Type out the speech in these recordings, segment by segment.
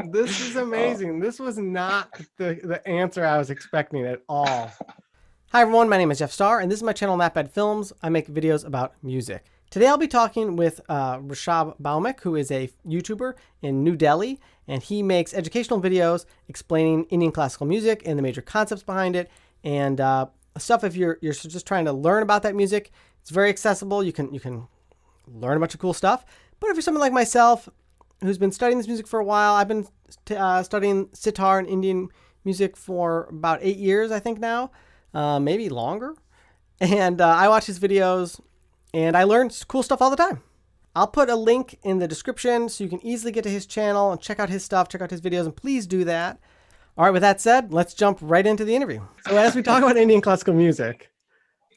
This is Uh, amazing. This was not the answer I was expecting at all. Hi everyone, my name is Jeff Starr, and this is my channel Mapbed Films. I make videos about music. Today I'll be talking with Rishabh Bhowmick, who is a YouTuber in New Delhi, and he makes educational videos explaining Indian classical music and the major concepts behind it, and stuff. If you're just trying to learn about that music, it's very accessible. You can learn a bunch of cool stuff. But if you're someone like myself who's been studying this music for a while, I've been studying sitar and Indian music for about 8 years, I think now, maybe longer. And I watch his videos and I learn cool stuff all the time. I'll put a link in the description so you can easily get to his channel and check out his stuff, check out his videos, and please do that. All right, with that said, let's jump right into the interview. So, as we talk about Indian classical music,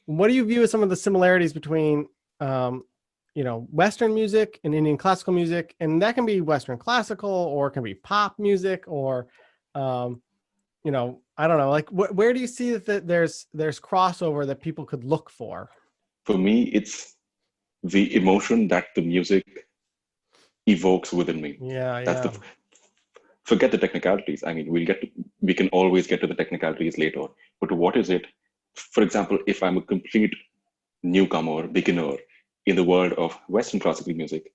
what do you view as some of the similarities between um, Western music and Indian classical music? And that can be Western classical, or it can be pop music, or um, I don't know, like where do you see that there's crossover that people could look for? for me, it's the emotion that the music evokes within me. Yeah, That's yeah. the Forget the technicalities. I mean, we can always get to the technicalities later. But what is it? For example, if I'm a complete newcomer, beginner in the world of Western classical music,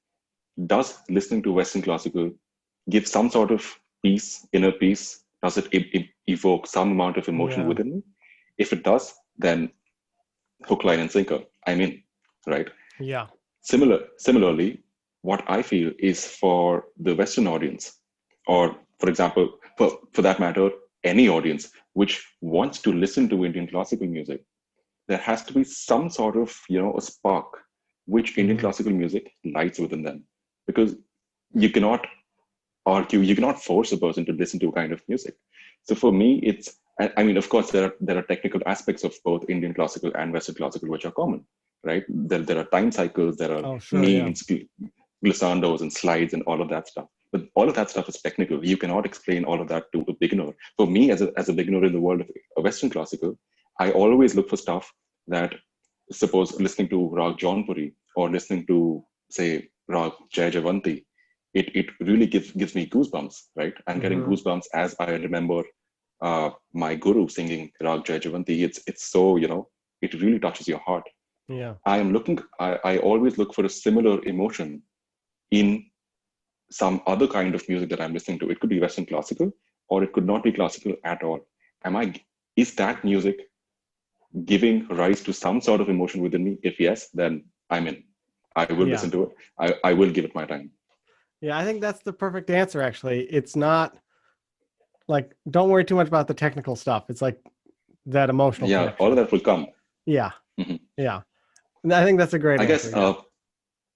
does listening to Western classical give some sort of peace, inner peace? Does it evoke some amount of emotion Yeah, within me? If it does, then hook, line, and sinker, I'm in, right? yeah, Similarly, what I feel is for the Western audience, or for example, for that matter, any audience which wants to listen to Indian classical music, there has to be some sort of, a spark which Indian hmm, classical music lights within them. Because you cannot you cannot force a person to listen to a kind of music. So for me, I mean, of course, there are technical aspects of both Indian classical and Western classical which are common, right? There are time cycles, there are oh sure, yeah, means, glissandos and slides and all of that stuff. But all of that stuff is technical. You cannot explain all of that to a beginner. For me, as a beginner in the world of Western classical, I always look for stuff that, suppose listening to Rag Jaunpuri or listening to, say, Rag Jai Javanti, it really gives me goosebumps, right? I'm getting hmm, goosebumps as I remember my guru singing Rag Jai Javanti. It's so, it really touches your heart. yeah, I always look for a similar emotion in some other kind of music that I'm listening to. It could be Western classical, or it could not be classical at all. Am I, is that music giving rise to some sort of emotion within me? If yes, then I'm in. I will yeah, listen to it. I will give it my time. yeah. I think that's the perfect answer. Actually, it's not like don't worry too much about the technical stuff. It's like that emotional Yeah, all of connection. that will come. Yeah, Mhm. yeah. And I think that's a great I guess answer. Yeah,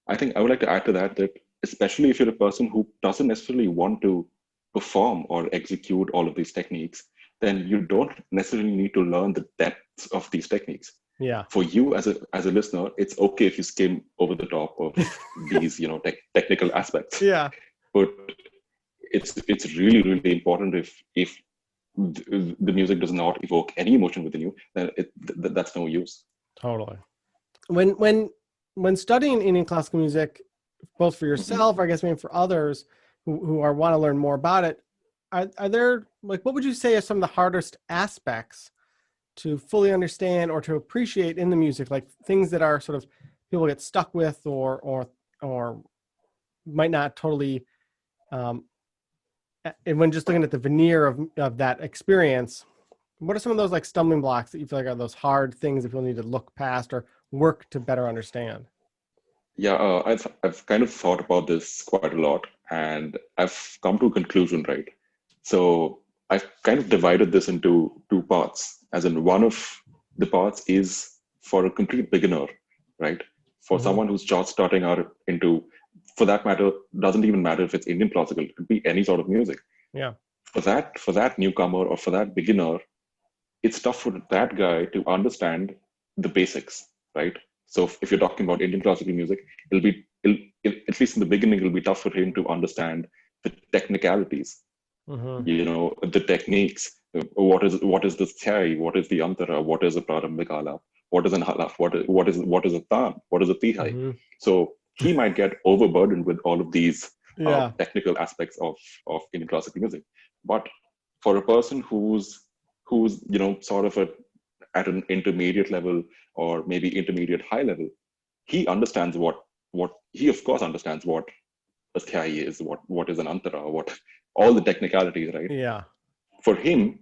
I think I would like to add to that especially if you're a person who doesn't necessarily want to perform or execute all of these techniques, then you don't necessarily need to learn the depths of these techniques. yeah, For you as a listener, it's okay if you skim over the top of these, technical aspects. yeah. But it's really important if the music does not evoke any emotion within you, then that's no use. Totally. When studying Indian classical music, both for Mhm. yourself, or I guess maybe for others who are want to learn more about it, are there like what would you say are some of the hardest aspects to fully understand or to appreciate in the music, like things that are sort of people get stuck with or might not totally um, and when just looking at the veneer of that experience, what are some of those like stumbling blocks that you feel like are those hard things that people need to look past or work to better understand? Yeah, I've kind of thought about this quite a lot, and I've come to a conclusion, right? So I've kind of divided this into two parts. As in, one of the parts is for a complete beginner, right? For Mm-hmm. someone who's just starting out into, for that matter, doesn't even matter if it's Indian classical, it could be any sort of music. Yeah. For that newcomer or for that beginner, it's tough for that guy to understand the basics, right? So if you're talking about Indian classical music, at least in the beginning, it'll be tough for him to understand the technicalities, Mm-hmm. the techniques. What is the sthai? What is the antara? What is a prarambhikala? What is an halaf? What is a tam? What is a tihai? Mm-hmm. So he might get overburdened with all of these Yeah. technical aspects of Indian classical music. But for a person who's sort of at an intermediate level, or maybe intermediate high level, he understands what he of course understands what a sthai is, what is an antara, what all the technicalities, right? Yeah. For him,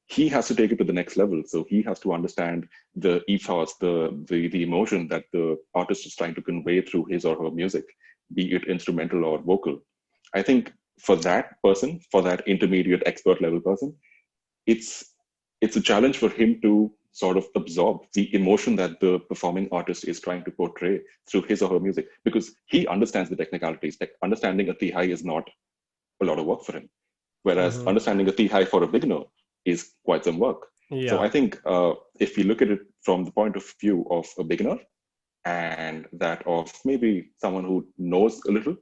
he has to take it to the next level. So he has to understand the ethos, the emotion that the artist is trying to convey through his or her music, be it instrumental or vocal. I think for that person, for that intermediate expert level person, it's a challenge for him to sort of absorb the emotion that the performing artist is trying to portray through his or her music, because he understands the technicalities. Like understanding a Tihai is not a lot of work for him, whereas Mm-hmm. understanding a Tihai for a beginner is quite some work. So Yeah. I think if you look at it from the point of view of a beginner and that of maybe someone who knows a little,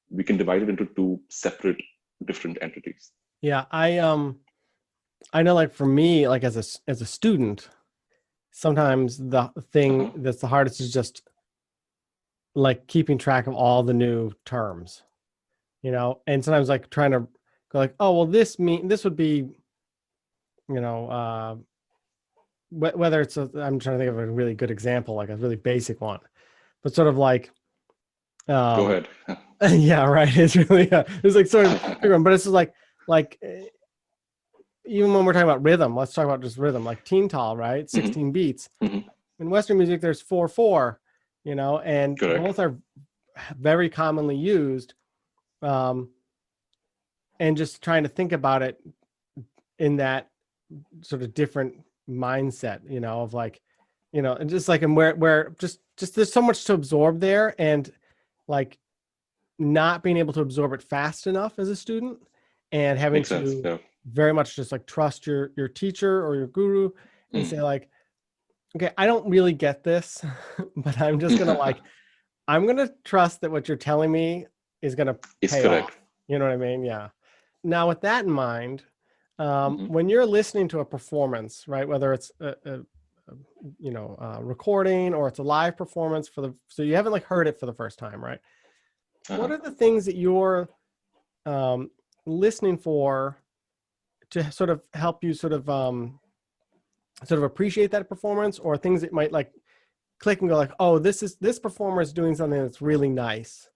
we can divide it into two separate, different entities. Yeah. I know, like for me, like as a student, sometimes the thing Uh-huh. that's the hardest is just like keeping track of all the new terms, and sometimes like trying to go like, oh, well, this would be, whether it's I'm trying to think of a really good example, like a really basic one, but sort of like, Go um, ahead. yeah, right. It's really, it's like sort of big one, but it's just like even when we're talking about rhythm, let's talk about just rhythm, like teen tall, right? Mhm, 16 beats. mhm. In Western music, there's 4/4, and Correct. both are very commonly used. Um, and just trying to think about it in that sort of different mindset, of like, and just like, and where just there's so much to absorb there, and like not being able to absorb it fast enough as a student, and having Makes sense. to Yeah. very much just like trust your teacher or your guru and Mm. say like, okay, I don't really get this, but I'm gonna trust that what you're telling me is gonna Is pay off. correct. You know what I mean? Yeah. Now, with that in mind, Mhm, when you're listening to a performance, right, whether it's recording or it's a live performance so you haven't like heard it for the first time, right? What uh-huh. are the things that you're um, listening for to sort of help you sort of appreciate that performance, or things that might like click and go like, oh, this performer is doing something that's really nice?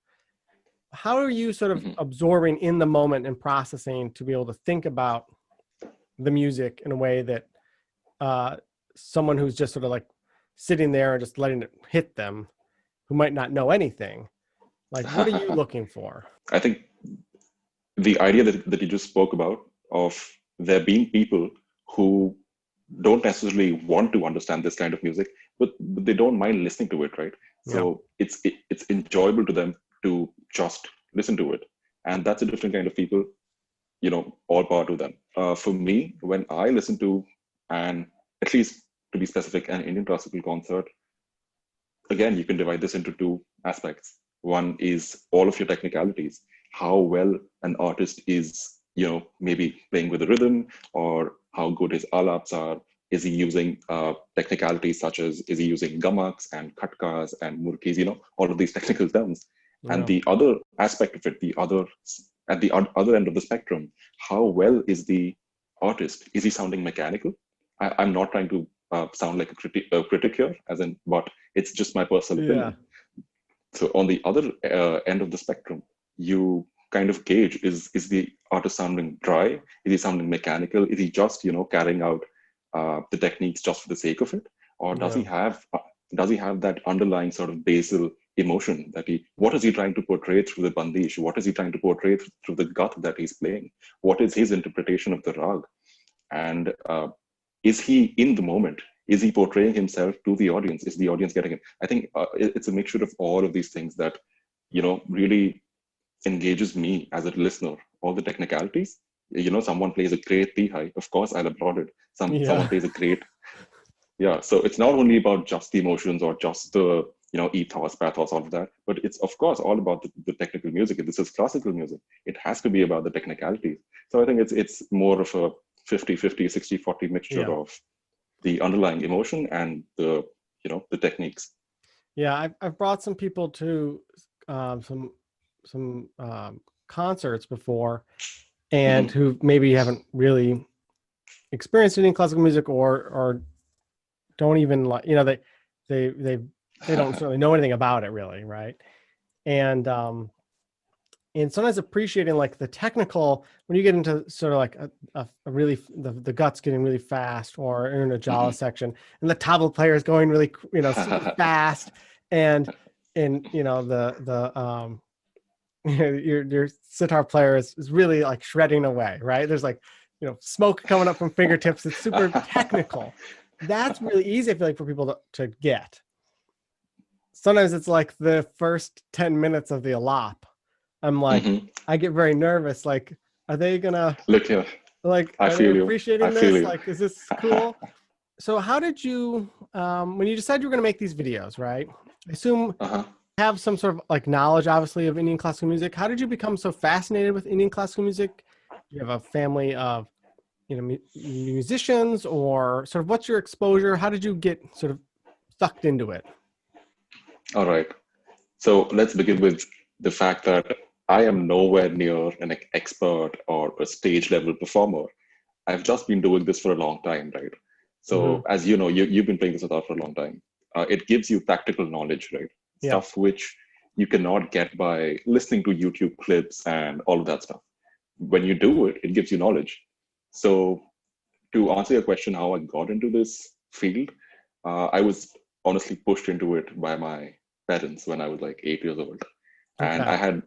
How are you sort of Mhm. absorbing in the moment and processing to be able to think about the music in a way that uh, someone who's just sort of like sitting there and just letting it hit them, who might not know anything, like, what are you looking for? I think the idea that you just spoke about, of there being people who don't necessarily want to understand this kind of music, but they don't mind listening to it, right? Yeah. So it's enjoyable to them to just listen to it, and that's a different kind of people. All power to them. For me, when I listen to, and at least to be specific, an Indian classical concert, again, you can divide this into two aspects. One is all of your technicalities, how well an artist is, maybe playing with the rhythm, or how good his alaps are. Is he using technicalities such as, is he using gamaks and khatkas and murkis, all of these technical terms. And Yeah. the other aspect of it, at the other end of the spectrum, how well is the artist? Is he sounding mechanical? I'm not trying to sound like a critic here, as in, but it's just my personal Yeah. opinion. So on the other end of the spectrum, you kind of gauge, is the artist sounding dry? Is he sounding mechanical? Is he just carrying out the techniques just for the sake of it, or Yeah. does he have that underlying sort of basal emotion that what is he trying to portray through the bandish? What is he trying to portray through the gut that he's playing? What is his interpretation of the rag? And is he in the moment? Is he portraying himself to the audience? Is the audience getting it? I think it's a mixture of all of these things that really engages me as a listener. All the technicalities. Someone plays a great Tihai, of course I'll applaud it. Someone Yeah. plays a great, yeah. So it's not only about just the emotions or just the ethos, pathos, all of that, but it's of course all about the technical music. If this is classical music, it has to be about the technicalities. So I think it's more of a 50-50, 60-40 mixture Yeah. of the underlying emotion and the techniques. Yeah. I've brought some people to some concerts before and who maybe haven't really experienced any classical music or don't even like, they don't certainly know anything about it really, right? And sometimes appreciating like the technical, when you get into sort of like a really the guts getting really fast, or in a Jala section, and the tabla player is going really super fast, and the your sitar player is really like shredding away, right? There's like smoke coming up from fingertips. It's super technical. That's really easy, I feel like, for people to get. Sometimes it's like the first 10 minutes of the alap. I'm like, I get very nervous. Like, are they gonna look here? Like, I are they feel you. appreciating I feel this? you. Like, is this cool? So how did you, when you decided you were going to make these videos, right? I assume you have some sort of like knowledge, obviously, of Indian classical music. How did you become so fascinated with Indian classical music? Do you have a family of, musicians, or sort of what's your exposure? How did you get sort of sucked into it? All right. So let's begin with the fact that I am nowhere near an expert or a stage level performer. I've just been doing this for a long time, right? So as you know, you've been playing this guitar for a long time. It gives you practical knowledge, right? Yeah. Stuff which you cannot get by listening to YouTube clips and all of that stuff. When you do it, it gives you knowledge. So to answer your question, how I got into this field, I was honestly pushed into it by my parents when I was like 8 years old, and I had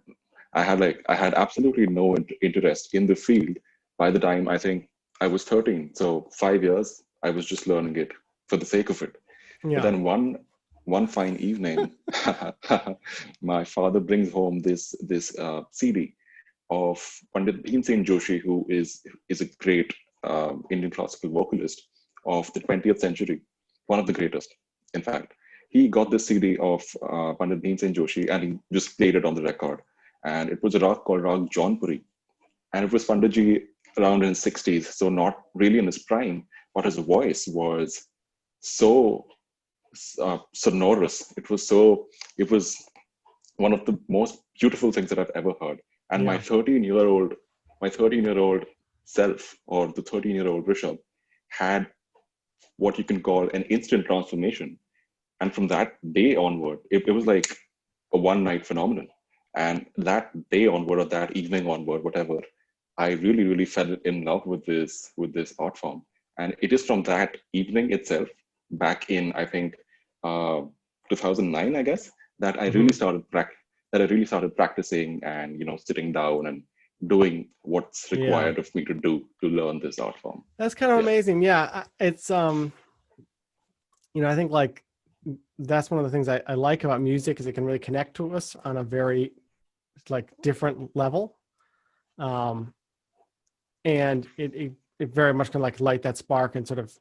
absolutely no interest in the field by the time I think I was 13. So 5 years I was just learning it for the sake of it. Yeah. But then one fine evening, my father brings home this CD of Pandit Bhimsen Joshi, who is a great Indian classical vocalist of the 20th century, one of the greatest, in fact. He got this CD of Pandit Bhimsen Joshi, and he just played it on the record. And it was a rag called Rag Jaunpuri. And it was Panditji around in his 60s, so not really in his prime, but his voice was so sonorous. It was one of the most beautiful things that I've ever heard. And my 13-year-old self, or the 13-year-old Rishabh, had what you can call an instant transformation. And from that day onward, it was like a one-night phenomenon. And that day onward, or that evening onward, whatever, I really, really fell in love with this art form. And it is from that evening itself, back in I think 2009, I guess, that I really started practicing and sitting down and doing what's required of me to do to learn this art form. That's kind of amazing. Yeah, it's I think like that's one of the things I like about music, is it can really connect to us on a very like different level, and it very much can like light that spark and sort of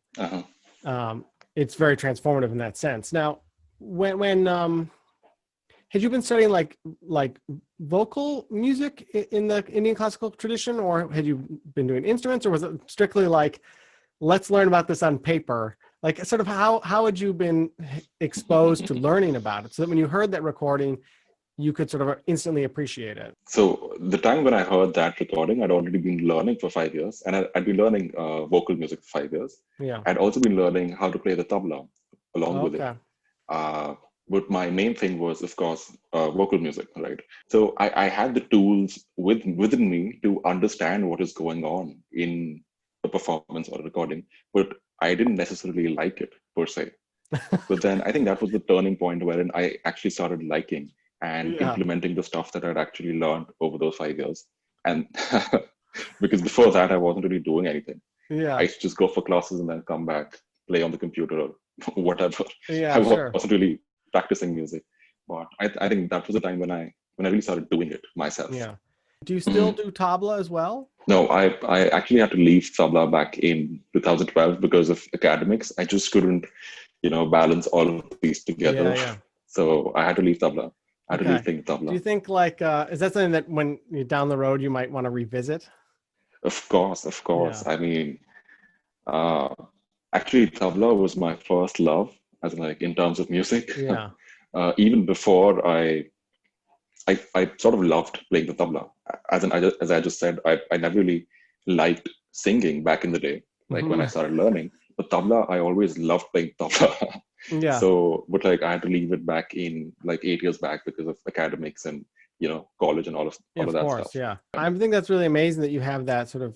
it's very transformative in that sense. Now, when had you been studying like vocal music in the Indian classical tradition, or had you been doing instruments, or was it strictly like, let's learn about this on paper? Like, sort of how had you been exposed to learning about it, so that when you heard that recording, you could sort of instantly appreciate it? So the time when I heard that recording, I'd already been learning for 5 years, and I'd been learning vocal music for 5 years. Yeah. I'd also been learning how to play the tabla along with it. But my main thing was, of course, vocal music, right? So I had the tools within me to understand what is going on in a performance or a recording, but I didn't necessarily like it per se. But then I think that was the turning point wherein I actually started liking and implementing the stuff that I'd actually learned over those 5 years. And because before that, I wasn't really doing anything. I used to just go for classes and then come back, play on the computer or whatever. I wasn't really practicing music. But I think that was the time when I really started doing it myself. Yeah. Do you still do tabla as well? No, I actually had to leave tabla back in 2012 because of academics. I just couldn't, balance all of these together. So I had to leave tabla. I had to leave playing tabla. Do you think like, is that something that when you're down the road, you might want to revisit? Of course. Yeah. I mean, actually tabla was my first love, as in, like, in terms of music. Yeah. Even before I I sort of loved playing the tabla. As I just said, I never really liked singing back in the day, like when I started learning. But tabla, I always loved playing tabla. Yeah. So, but like I had to leave it back in like 8 years back because of academics and college and all of that Course, stuff. yeah. I think that's really amazing that you have that sort of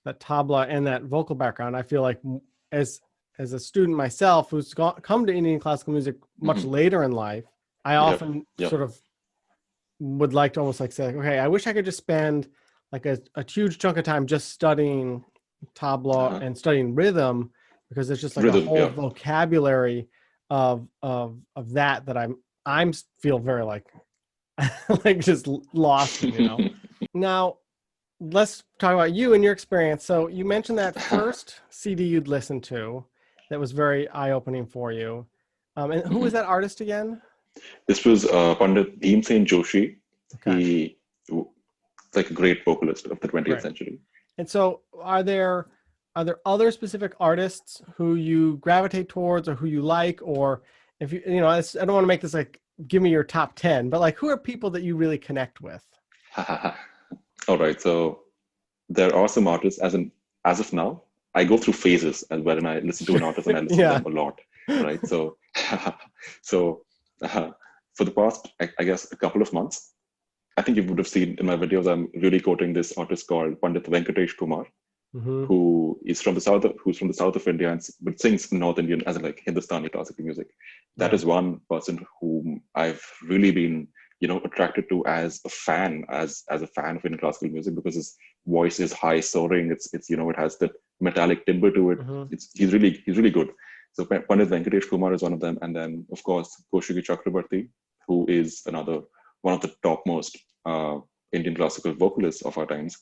that tabla and that vocal background. I feel like as a student myself who's come to Indian classical music much later in life, I often sort of would like to almost like say, okay, I wish I could just spend like a huge chunk of time just studying tabla and studying rhythm, because there's just like a whole vocabulary of that I'm feel very like like just lost in. Now let's talk about you and your experience. So you mentioned that first CD you'd listened to that was very eye-opening for you. And who was that artist again? This was Pandit Bhimsen Joshi. Okay. He like a great vocalist of the 20th century. And so are there other specific artists who you gravitate towards or who you like, or if I don't want to make this like give me your top 10, but like who are people that you really connect with? All right, so there are some artists as of now I go through phases as well, and I listen to an artist and I listen to them a lot, right? So for the past I guess a couple of months, I think you would have seen in my videos, I'm really quoting this artist called Pandit Venkatesh Kumar, who's from the south of India but sings North Indian as in like Hindustani classical music. That is one person whom I've really been attracted to as a fan of Indian classical music, because his voice is high soaring. It's it has that metallic timbre to it. He's really good. So Pandit Venkatesh Kumar is one of them, and then of course Kaushiki Chakrabarti, who is another one of the topmost Indian classical vocalists of our times.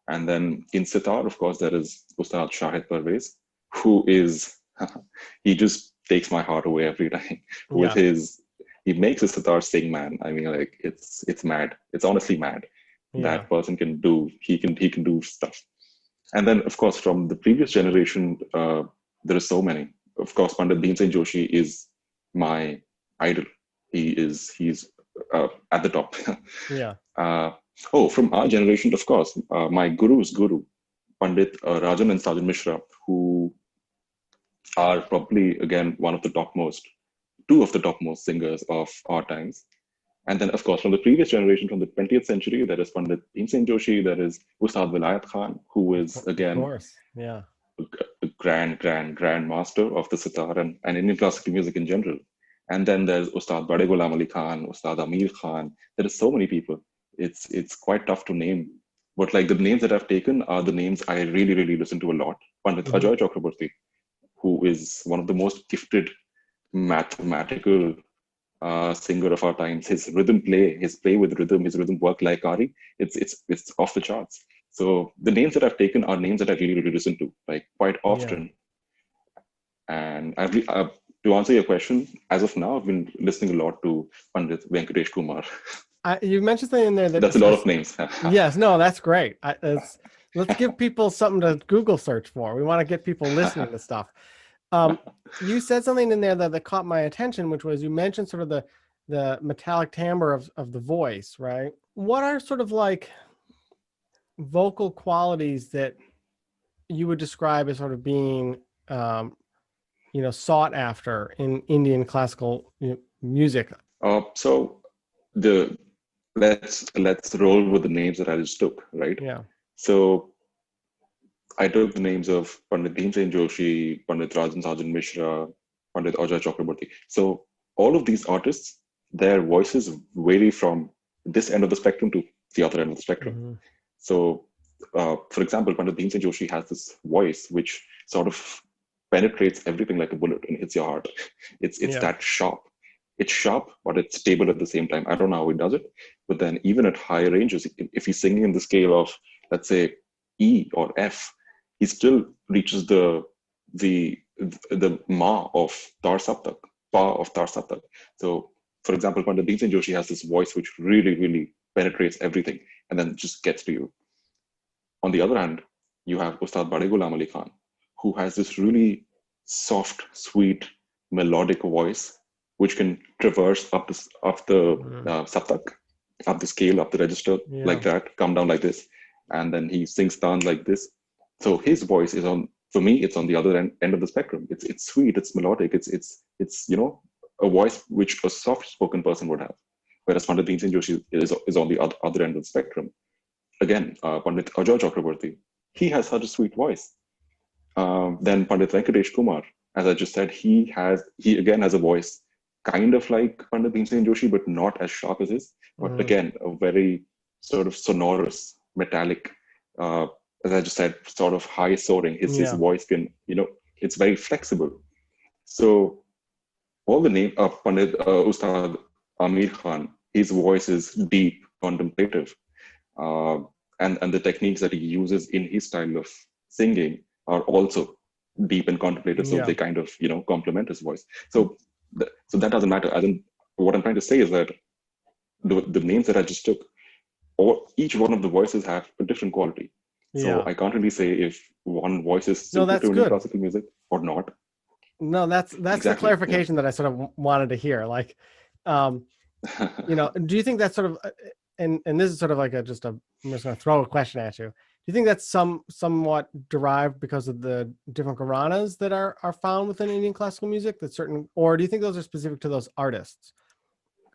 And then in sitar, of course, there is Ustad Shahid Parvez, who is he just takes my heart away every time with he makes his sitar sing, man. I mean, like it's mad. It's honestly mad. That person can do he can do stuff. And then of course from the previous generation, there are so many. Of course, Pandit Bhimsen Joshi is my idol. He's at the top. From our generation, of course, my guru's guru, Pandit Rajan and Sajan Mishra, who are probably again two of the topmost singers of our times. And then, of course, from the previous generation, from the 20th century, there is Pandit Bhimsen Joshi, there is Ustad Vilayat Khan, who is again a grand master of the sitar and Indian classical music in general. And then there's Ustad Bade Ghulam Ali Khan, Ustad Amir Khan. There are so many people. It's quite tough to name. But like the names that I've taken are the names I really, really listen to a lot. Pandit Ajoy Chakraborty, who is one of the most gifted mathematical singer of our times. His play with rhythm, his rhythm work like Ari, it's off the charts. So the names that I've taken are names that I really, really listen to, like quite often. And to answer your question, as of now, I've been listening a lot to Pandit Venkatesh Kumar. You mentioned something in there that's a lot of names. Yes, no, that's great. Let's give people something to Google search for. We want to get people listening to stuff. You said something in there that caught my attention, which was you mentioned sort of the metallic timbre of the voice, right? What are sort of like vocal qualities that you would describe as sort of being sought after in Indian classical music? So let's roll with the names that I just took, right? Yeah. So I took the names of Pandit Bhimsen Joshi, Pandit Rajan Sajan Mishra, Pandit Ajoy Chakraborty. So all of these artists, their voices vary from this end of the spectrum to the other end of the spectrum. So, for example, Pandit Bhimsen Joshi has this voice which sort of penetrates everything like a bullet and hits your heart. It's that sharp. It's sharp, but it's stable at the same time. I don't know how he does it, but then even at higher ranges, if he's singing in the scale of, let's say, E or F, he still reaches the ma of tar saptak, pa of tar saptak. So, for example, Pandit Bhimsen Joshi has this voice which really, really penetrates everything and then just gets to you. On the other hand, you have Ustad Bade Ghulam Ali Khan, who has this really soft, sweet, melodic voice, which can traverse up the saptak, up the scale, up the register like that, come down like this, and then he sings tan like this. So his voice is on. For me, it's on the other end of the spectrum. It's sweet, it's melodic, it's a voice which a soft-spoken person would have. Whereas Pandit Bhimsen Joshi is on the other end of the spectrum. Again, Pandit Ajoy Chakraborty, he has such a sweet voice. Then Pandit Venkatesh Kumar, as I just said, he again has a voice kind of like Pandit Bhimsen Joshi, but not as sharp as his. But again, a very sort of sonorous, metallic, as I just said, sort of high soaring. His voice can, it's very flexible. So all the name of Pandit Ustad Amir Khan, his voice is deep, contemplative. And the techniques that he uses in his style of singing are also deep and contemplative. So they kind of, complement his voice. So that doesn't matter. What I'm trying to say is that the names that I just took, each one of the voices have a different quality. So I can't really say if one voice is suited to classical music or not. No, that's exactly the clarification that I sort of wanted to hear. Like, do you think that's sort of, and this is sort of like I'm just going to throw a question at you. Do you think that's somewhat derived because of the different Gharanas that are found within Indian classical music, or do you think those are specific to those artists?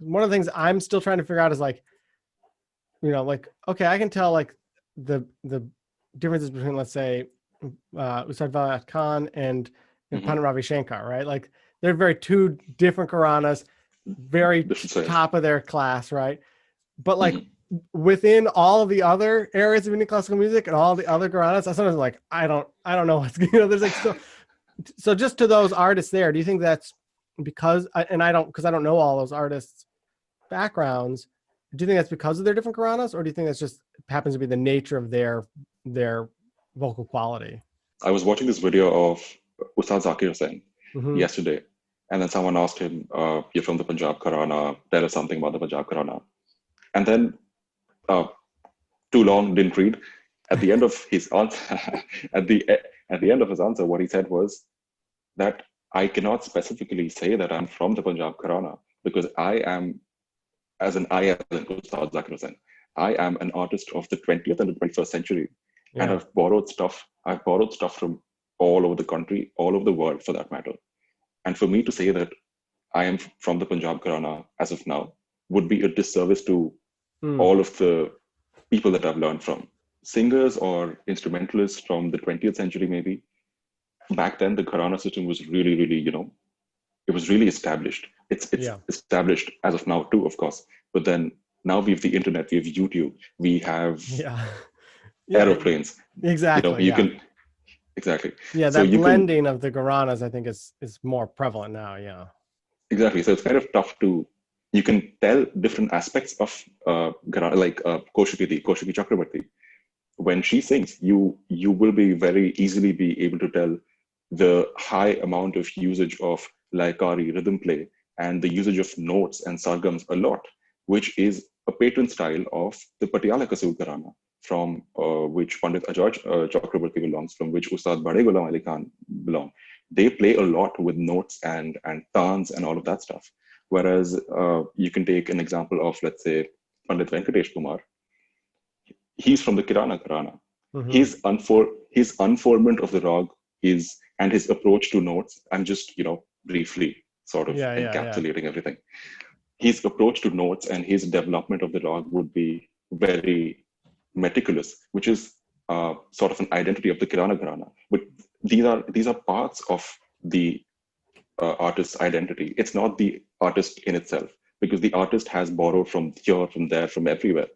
One of the things I'm still trying to figure out is like, okay, I can tell like the differences between, let's say, Ustad Vilayat Khan and Pandit Ravi Shankar, right? Like they're very two different Gharanas, very top of their class, right? But like within all of the other areas of Indian classical music and all the other Gharanas, I sometimes like I don't know what's there's like so just to those artists there, do you think that's because I don't know all those artists' backgrounds? Do you think that's because of their different Gharanas, or do you think that's just happens to be the nature of their vocal quality? I was watching this video of Ustad Zakir Hussain yesterday, and then someone asked him, "You're from the Punjab Gharana. Tell us something about the Punjab Gharana." And then, too long, didn't read. At the end of his answer, at the end of his answer, what he said was that I cannot specifically say that I'm from the Punjab Gharana because I am Ustad Zakir Hussain. I am an artist of the 20th and the 21st century, and I've borrowed stuff from all over the country, all over the world, for that matter. And for me to say that I am from the Punjab Gharana as of now would be a disservice to all of the people that I've learned from, singers or instrumentalists from the 20th century, maybe. Back then, the Gharana system was really, really, it was really established. It's established as of now too, of course. But then now we have the internet, we have YouTube, we have aeroplanes. Exactly. You can exactly. Yeah, that blending of the Gharanas, I think, is more prevalent now. Yeah. Exactly. So it's kind of tough to. You can tell different aspects of Gharana, like Koshiki Chakraborty. When she sings, you will be very easily be able to tell the high amount of usage of laikari, rhythm play, and the usage of notes and sargams a lot, which is a patron style of the Patiala Kasoor Gharana, from which Pandit Ajoy Chakraborty belongs, from which Ustad Bade Ghulam Ali Khan belong. They play a lot with notes and tans and all of that stuff. Whereas you can take an example of, let's say, Pandit Venkatesh Kumar. He's from the Kirana Gharana. His unfoldment of the rag and his approach to notes, I'm just, briefly sort of encapsulating everything. His approach to notes and his development of the rag would be very meticulous, which is sort of an identity of the Kirana Gharana. But these are parts of the artist's identity. It's not the artist in itself, because the artist has borrowed from here, from there, from everywhere.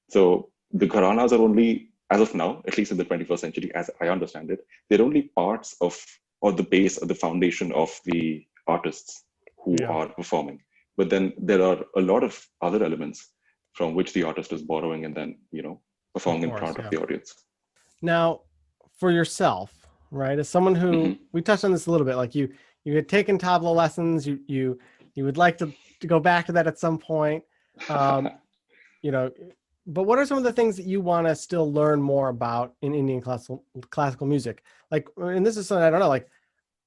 So the Gharanas are only, as of now, at least in the 21st century, as I understand it, they're only parts of, or the base or the foundation of the artists who are performing. But then there are a lot of other elements from which the artist is borrowing and then, performing in front of the audience. Now, for yourself, right, as someone who, we touched on this a little bit, like you had taken tabla lessons, you would like to go back to that at some point, but what are some of the things that you want to still learn more about in Indian classical music? Like, and this is something I don't know, like,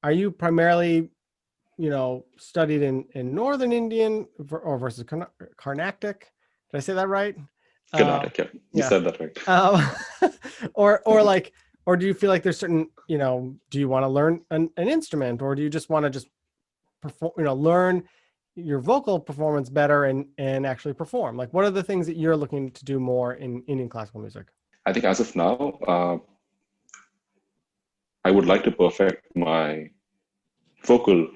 are you primarily studied in Northern Indian or versus Carnatic. Did I say that right? Carnatic, yeah. You said that right. Or do you feel like there's certain, do you want to learn an instrument, or do you just want to just perform, learn your vocal performance better and actually perform? Like, what are the things that you're looking to do more in Indian classical music? I think as of now, I would like to perfect my vocal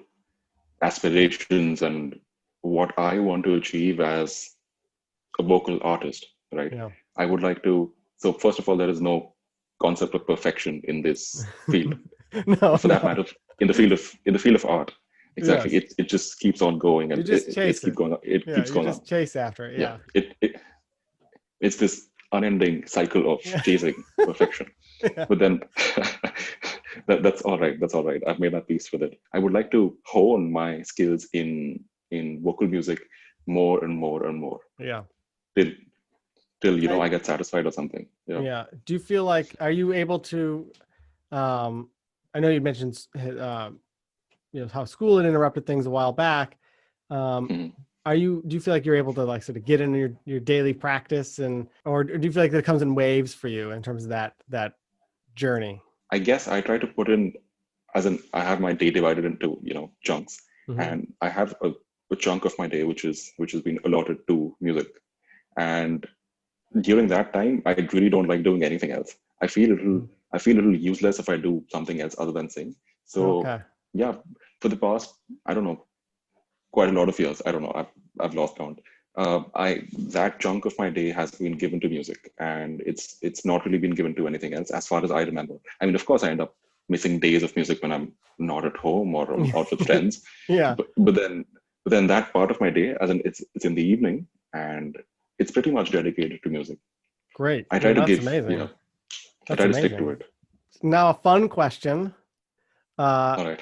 aspirations and what I want to achieve as a vocal artist, right? Yeah. I would like to. So first of all, there is no concept of perfection in this field. No, For that matter, in the field of art, exactly. Yes. It just keeps on going, and You just it chase keeps it. going. It Yeah, keeps you going just on. chase after it. Yeah. It's this unending cycle of Yeah. chasing perfection. Yeah. But then that's all right. That's all right. I've made my peace with it. I would like to hone my skills in vocal music more and more and more. Yeah. Till I get satisfied or something. Yeah. Do you feel like, are you able to, I know you mentioned, how school had interrupted things a while back. Mhm. Do you feel like you're able to like sort of get in your daily practice, or do you feel like that comes in waves for you in terms of that journey? I guess I try to put in, I have my day divided into chunks, Mm-hmm. and I have a chunk of my day which has been allotted to music, and during that time I really don't like doing anything else. I feel a little useless if I do something else other than sing. So Okay. yeah, for the past, I don't know, quite a lot of years, I don't know, I've lost count. That chunk of my day has been given to music, and it's not really been given to anything else as far as I remember. I mean, of course, I end up missing days of music when I'm not at home or I'm out with friends. Yeah. But then that part of my day, as in it's in the evening, and it's pretty much dedicated to music. Great. I try to That's give, amazing. I That's try to stick amazing. to it. Now a fun question. All right.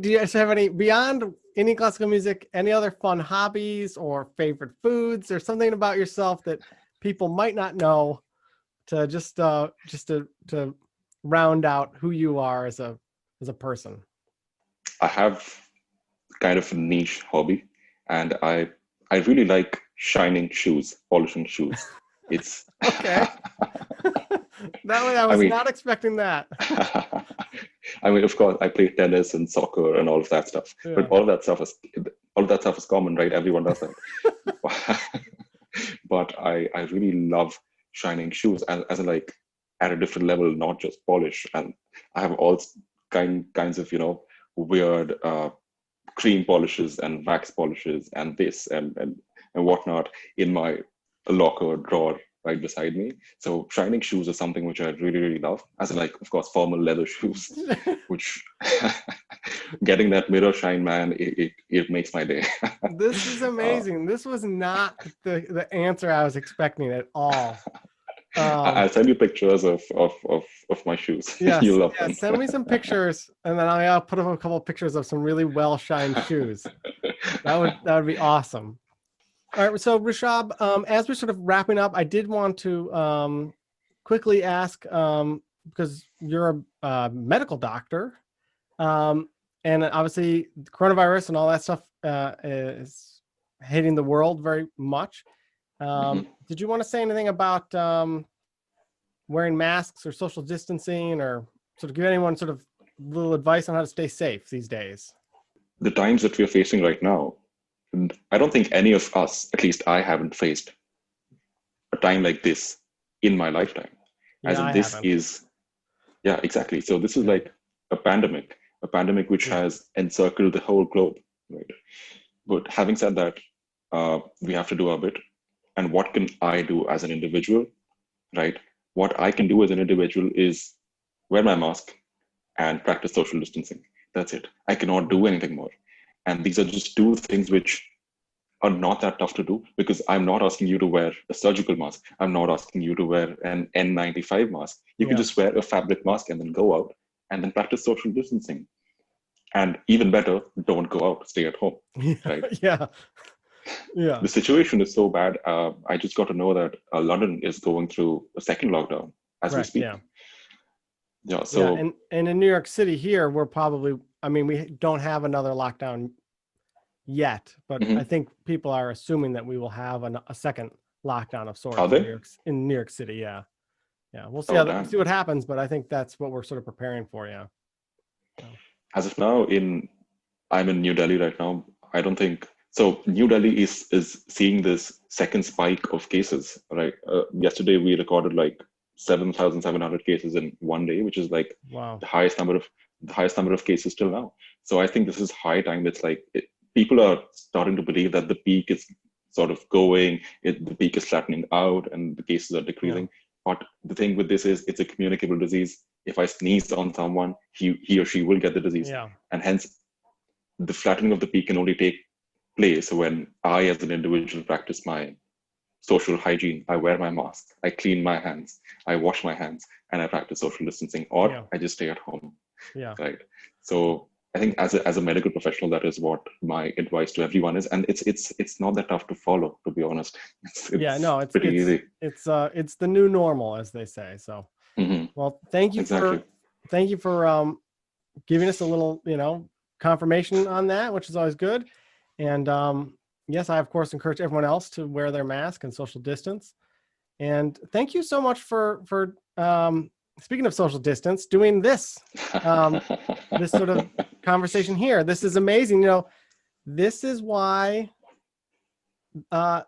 Do you guys have any, beyond any classical music, any other fun hobbies or favorite foods or something about yourself that people might not know, to just to round out who you are as a person? I have kind of a niche hobby, and I really like shining shoes, polishing shoes. It's Okay. I was I mean, not expecting that. I mean, of course, I play tennis and soccer and all of that stuff, but Yeah. all of that stuff is common, right? Everyone does that. But I really love shining shoes, as in, like, at a different level, not just polish. And I have all kinds of weird cream polishes and wax polishes and this and whatnot in my locker drawer right beside me. So shining shoes is something which I really, really love. As in, like, of course, formal leather shoes, which getting that mirror shine, man, it makes my day. This is amazing. This was not the answer I was expecting at all. I'll send you pictures of my shoes. Yes, You'll love them. send me some pictures, and then I'll put up a couple of pictures of some really well shined shoes. That would be awesome. All right, so Rishabh, as we're sort of wrapping up, I did want to quickly ask, because you're a medical doctor, and obviously coronavirus and all that stuff is hitting the world very much. Did you want to say anything about wearing masks or social distancing, or sort of give anyone sort of little advice on how to stay safe these days? The times that we're facing right now, I don't think any of us, at least I haven't faced a time like this in my lifetime. As in, this is, yeah, exactly. So this is like a pandemic which has encircled the whole globe, right? But having said that, we have to do our bit. And what can I do as an individual, right? What I can do as an individual is wear my mask and practice social distancing. That's it. I cannot do anything more. And these are just two things which are not that tough to do, because I'm not asking you to wear a surgical mask. I'm not asking you to wear an N95 mask. You can just wear a fabric mask and then go out and then practice social distancing. And even better, don't go out, stay at home, right? Yeah. The situation is so bad. I just got to know that London is going through a second lockdown as we speak. And in New York City here, we're probably, I mean, we don't have another lockdown yet, but I think people are assuming that we will have a second lockdown of sorts Are they? in New York City. Yeah. Yeah. We'll see Damn. see what happens, but I think that's what we're sort of preparing for. Yeah. So. As of now, I'm in New Delhi right now. I don't think so. New Delhi is seeing this second spike of cases. Right. Yesterday we recorded like 7,700 cases in one day, which is like wow. the highest number of cases till now. So I think this is high time. It's like people are starting to believe that the peak is sort of going. The peak is flattening out, and the cases are decreasing. Yeah. But the thing with this is it's a communicable disease. If I sneeze on someone, he or she will get the disease. Yeah. And hence, the flattening of the peak can only take place when I, as an individual, practice my social hygiene. I wear my mask, I clean my hands, I wash my hands, and I practice social distancing, or I just stay at home. Yeah. Right. So I think as a medical professional, that is what my advice to everyone is, and it's not that tough to follow, to be honest. It's pretty easy. It's the new normal, as they say. So, well, thank you for giving us a little, confirmation on that, which is always good. And yes, I of course encourage everyone else to wear their mask and social distance. And thank you so much for speaking of social distance, doing this this sort of conversation here. This is amazing. This is why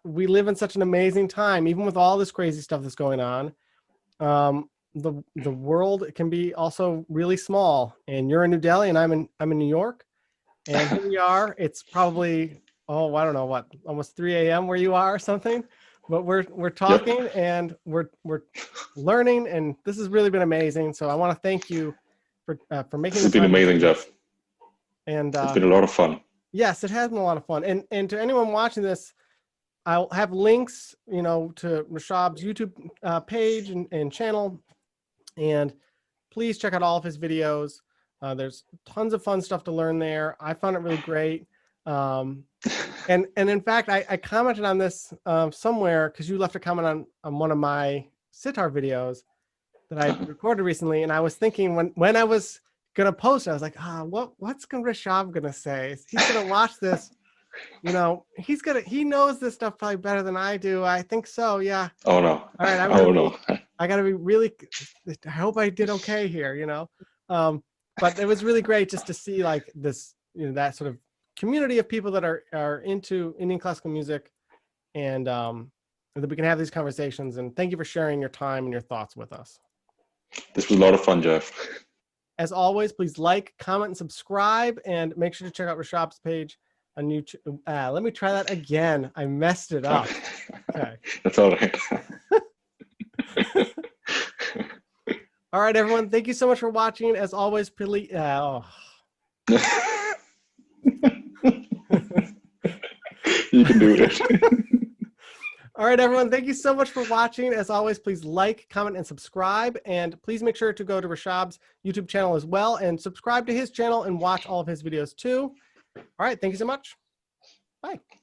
we live in such an amazing time, even with all this crazy stuff that's going on. The world can be also really small, and you're in New Delhi and I'm in New York, and here we are. It's probably, I don't know what, almost 3 a.m. where you are or something, but we're talking. Yep. And we're learning, and this has really been amazing. So I want to thank you for making this has been amazing, Jeff. And it's been a lot of fun. Yes, it has been a lot of fun. And to anyone watching this, I'll have links, to Rishabh's YouTube page and channel. And please check out all of his videos. There's tons of fun stuff to learn there. I found it really great. And in fact, I commented on this somewhere because you left a comment on one of my sitar videos that I recorded recently. And I was thinking when I was going to post it, I was like, what's Rishabh going to say? He's going to watch this. He knows this stuff probably better than I do. I think so. Yeah. Oh no. All right. I got to be really, I hope I did okay here, but it was really great just to see like this, that sort of community of people that are into Indian classical music, and that we can have these conversations. And thank you for sharing your time and your thoughts with us. This was a lot of fun, Jeff. As always, please like, comment, and subscribe, and make sure to check out Rishabh's page on YouTube. Let me try that again. I messed it up. Okay. That's all right. All right, everyone. Thank you so much for watching. As always, please. You can do it. All right, everyone. Thank you so much for watching. As always, please like, comment, and subscribe. And please make sure to go to Rishabh's YouTube channel as well and subscribe to his channel and watch all of his videos too. All right. Thank you so much. Bye.